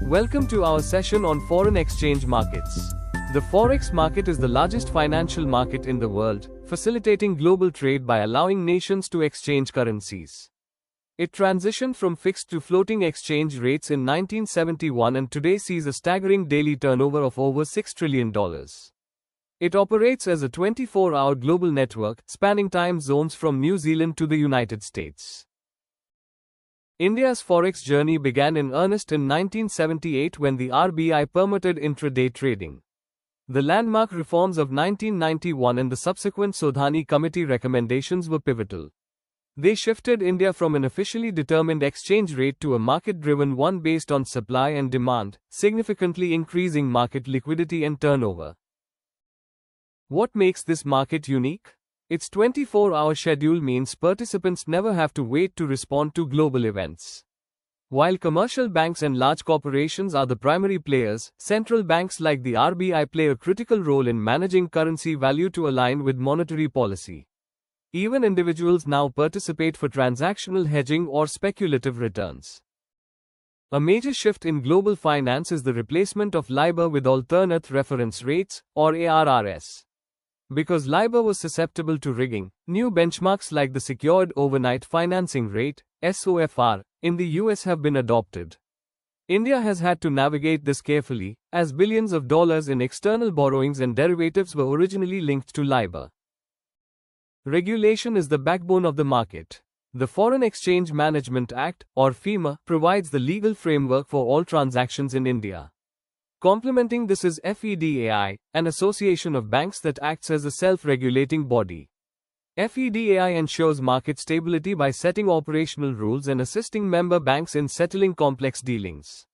Welcome to our session on foreign exchange markets. The Forex market is the largest financial market in the world, facilitating global trade by allowing nations to exchange currencies. It transitioned from fixed to floating exchange rates in 1971 and today sees a staggering daily turnover of over $6 trillion. It operates as a 24-hour global network, spanning time zones from New Zealand to the United States. India's Forex journey began in earnest in 1978 when the RBI permitted intraday trading. The landmark reforms of 1991 and the subsequent Sodhani Committee recommendations were pivotal. They shifted India from an officially determined exchange rate to a market-driven one based on supply and demand, significantly increasing market liquidity and turnover. What makes this market unique? Its 24-hour schedule means participants never have to wait to respond to global events. While commercial banks and large corporations are the primary players, central banks like the RBI play a critical role in managing currency value to align with monetary policy. Even individuals now participate for transactional hedging or speculative returns. A major shift in global finance is the replacement of LIBOR with alternate reference rates, or ARRs. Because LIBOR was susceptible to rigging, new benchmarks like the Secured Overnight Financing Rate, SOFR, in the US have been adopted. India has had to navigate this carefully, as billions of dollars in external borrowings and derivatives were originally linked to LIBOR. Regulation is the backbone of the market. The Foreign Exchange Management Act, or FEMA, provides the legal framework for all transactions in India. Complementing this is FEDAI, an association of banks that acts as a self-regulating body. FEDAI ensures market stability by setting operational rules and assisting member banks in settling complex dealings.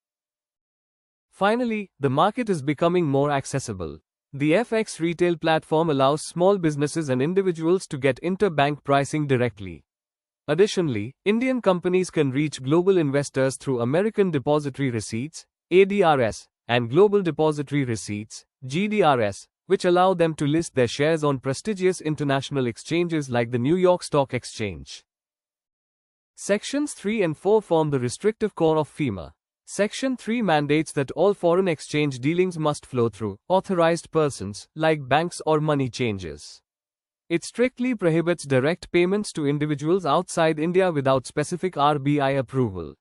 Finally, the market is becoming more accessible. The FX retail platform allows small businesses and individuals to get interbank pricing directly. Additionally, Indian companies can reach global investors through American Depository Receipts, ADRs, and Global Depository Receipts, GDRs, which allow them to list their shares on prestigious international exchanges like the New York Stock Exchange. Sections 3 and 4 form the restrictive core of FEMA. Section 3 mandates that all foreign exchange dealings must flow through authorized persons, like banks or money changers. It strictly prohibits direct payments to individuals outside India without specific RBI approval.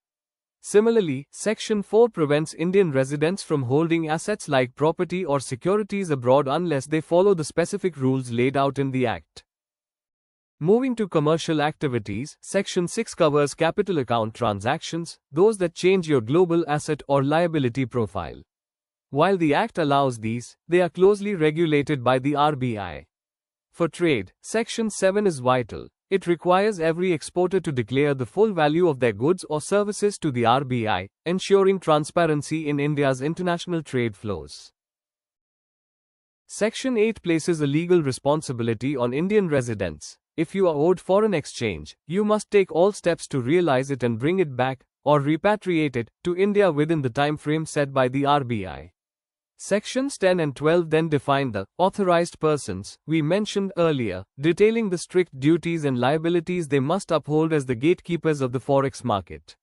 Similarly, Section 4 prevents Indian residents from holding assets like property or securities abroad unless they follow the specific rules laid out in the Act. Moving to commercial activities, Section 6 covers capital account transactions, those that change your global asset or liability profile. While the Act allows these, they are closely regulated by the RBI. For trade, Section 7 is vital. It requires every exporter to declare the full value of their goods or services to the RBI, ensuring transparency in India's international trade flows. Section 8 places a legal responsibility on Indian residents. If you are owed foreign exchange, you must take all steps to realize it and bring it back, or repatriate it, to India within the time frame set by the RBI. Sections 10 and 12 then define the authorized persons we mentioned earlier, detailing the strict duties and liabilities they must uphold as the gatekeepers of the forex market.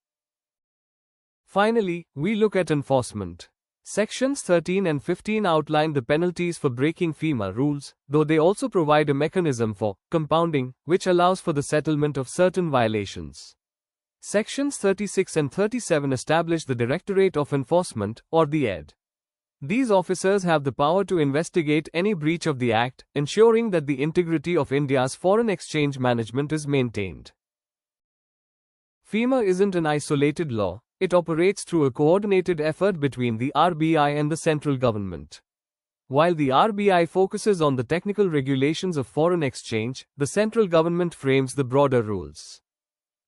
Finally, we look at enforcement. Sections 13 and 15 outline the penalties for breaking FEMA rules, though they also provide a mechanism for compounding, which allows for the settlement of certain violations. Sections 36 and 37 establish the Directorate of Enforcement, or the ED. These officers have the power to investigate any breach of the Act, ensuring that the integrity of India's foreign exchange management is maintained. FEMA isn't an isolated law, it operates through a coordinated effort between the RBI and the central government. While the RBI focuses on the technical regulations of foreign exchange, the central government frames the broader rules.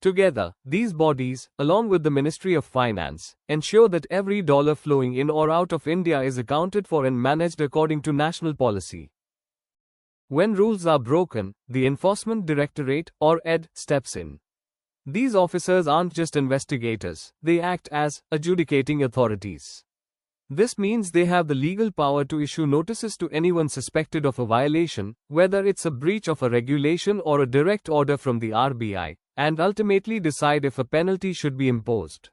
Together, these bodies, along with the Ministry of Finance, ensure that every dollar flowing in or out of India is accounted for and managed according to national policy. When rules are broken, the Enforcement Directorate, or ED, steps in. These officers aren't just investigators, they act as adjudicating authorities. This means they have the legal power to issue notices to anyone suspected of a violation, whether it's a breach of a regulation or a direct order from the RBI, and ultimately decide if a penalty should be imposed.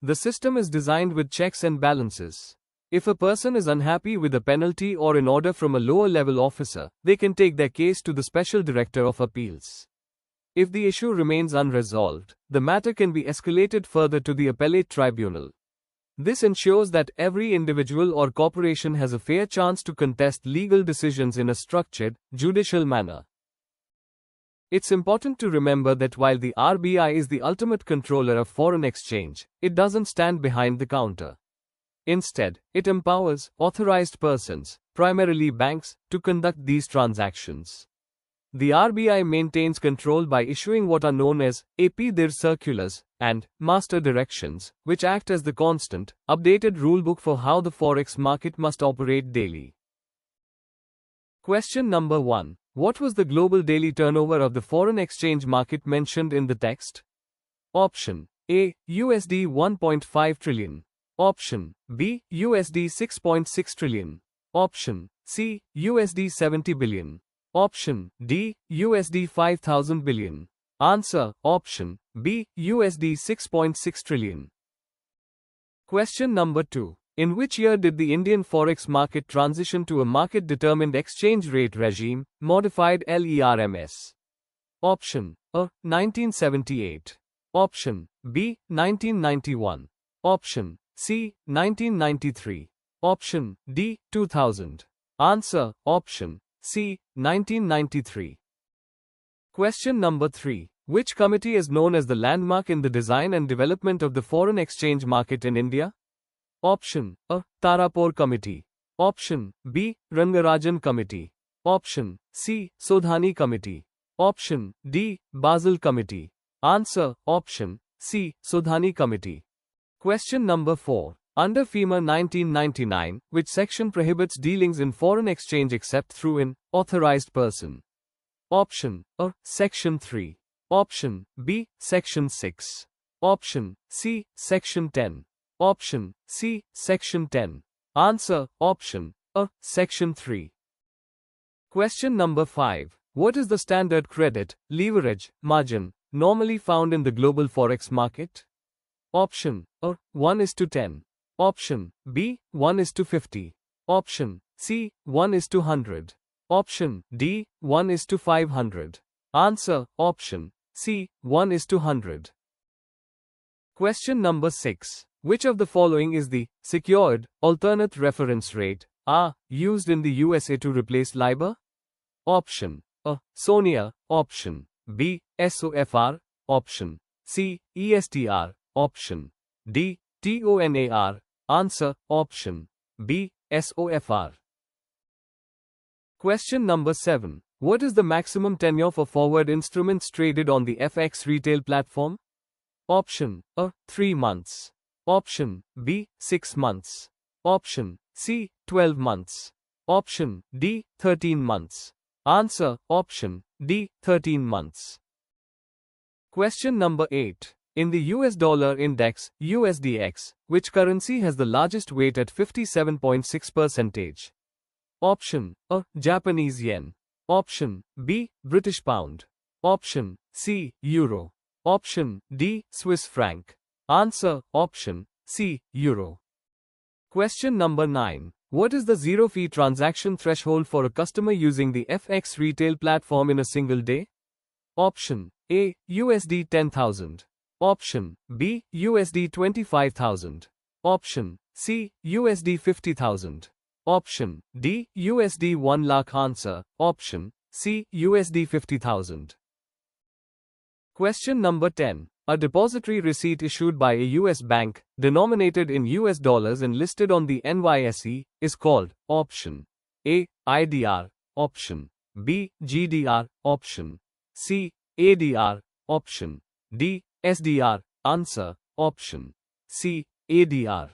The system is designed with checks and balances. If a person is unhappy with a penalty or an order from a lower level officer, they can take their case to the Special Director of Appeals. If the issue remains unresolved, the matter can be escalated further to the appellate tribunal. This ensures that every individual or corporation has a fair chance to contest legal decisions in a structured, judicial manner. It's important to remember that while the RBI is the ultimate controller of foreign exchange, it doesn't stand behind the counter. Instead, it empowers authorized persons, primarily banks, to conduct these transactions. The RBI maintains control by issuing what are known as AP-dir circulars and master directions, which act as the constant, updated rulebook for how the forex market must operate daily. Question number 1. What was the global daily turnover of the foreign exchange market mentioned in the text? Option A. USD 1.5 trillion. Option B. USD 6.6 trillion. Option C. USD 70 billion. Option D. USD 5,000 billion. Answer. Option B. USD 6.6 trillion. Question number 2. In which year did the Indian forex market transition to a market-determined exchange rate regime, modified LERMS? Option A. 1978. Option B. 1991. Option C. 1993. Option D. 2000. Answer. Option C. 1993. Question number 3. Which committee is known as the landmark in the design and development of the foreign exchange market in India? Option A. Tarapur Committee. Option B. Rangarajan Committee. Option C. Sodhani Committee. Option D. Basel Committee. Answer. Option C. Sodhani Committee. Question number 4. Under FEMA 1999, which section prohibits dealings in foreign exchange except through an authorized person? Option A. Section 3. Option B. Section 6. Option C. Section 10. Option C. Section 10. Answer. Option A. Section 3. Question number 5. What is the standard credit, leverage, margin, normally found in the global forex market? Option A. 1:10. Option B. 1:50. Option C. 1:100. Option D. 1:500. Answer. Option C. 1:100. Question number 6. Which of the following is the secured alternate reference rate (ARR) used in the USA to replace LIBOR? Option A. SONIA. Option B. SOFR. Option C. ESTR. Option D. TONAR. Answer. Option B. SOFR. Question number 7. What is the maximum tenure for forward instruments traded on the FX retail platform? Option A. 3 months. Option B. 6 months. Option C. 12 months. Option D. 13 months. Answer. Option D. 13 months. Question number 8. In the US dollar index, USDX, which currency has the largest weight at 57.6%? Option A. Japanese yen. Option B. British pound. Option C. Euro. Option D. Swiss franc. Answer. Option C. Euro. Question number 9. What is the zero-fee transaction threshold for a customer using the FX retail platform in a single day? Option A. USD 10,000. Option B. USD 25,000. Option C. USD 50,000. Option D. USD 1 lakh. Answer. Option C. USD 50,000. Question number 10. A depository receipt issued by a US bank, denominated in US dollars and listed on the NYSE, is called Option A. IDR. Option B. GDR. Option C. ADR. Option D. SDR. Answer. Option C. ADR.